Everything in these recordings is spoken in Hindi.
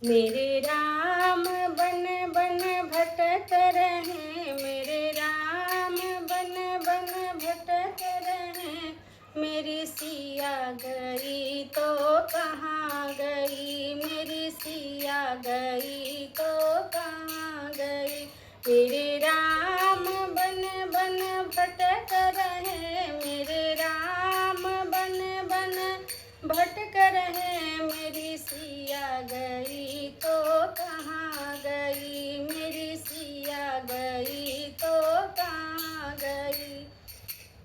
मेरे राम बन बन भटक रहे, मेरे राम बन बन भटक रहे। मेरी सिया गई तो कहाँ गई, मेरी सिया गई तो कहाँ गई। मेरे राम बन बन भटक रहे, मेरे राम बन बन भटक रहे। मेरी सिया गई तो कहाँ गई, मेरी सिया गई तो कहाँ गई।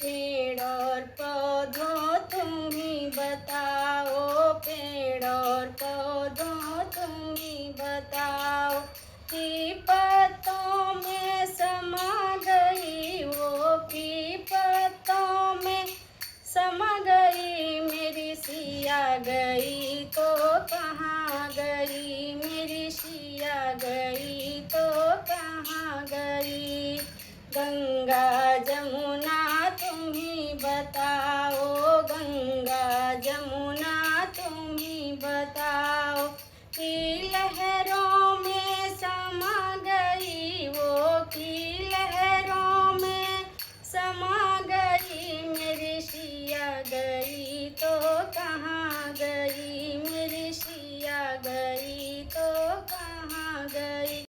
पेड़ और पौधों तुम ही बताओ, पेड़ और पौधों तुम ही बताओ कि पत्तों में समा गई, वो की पत्तों में समा गई। मेरी सिया गई तो कहाँ गई, मेरी सिया गई तो कहाँ गई। गंगा जमुना तुम ही बता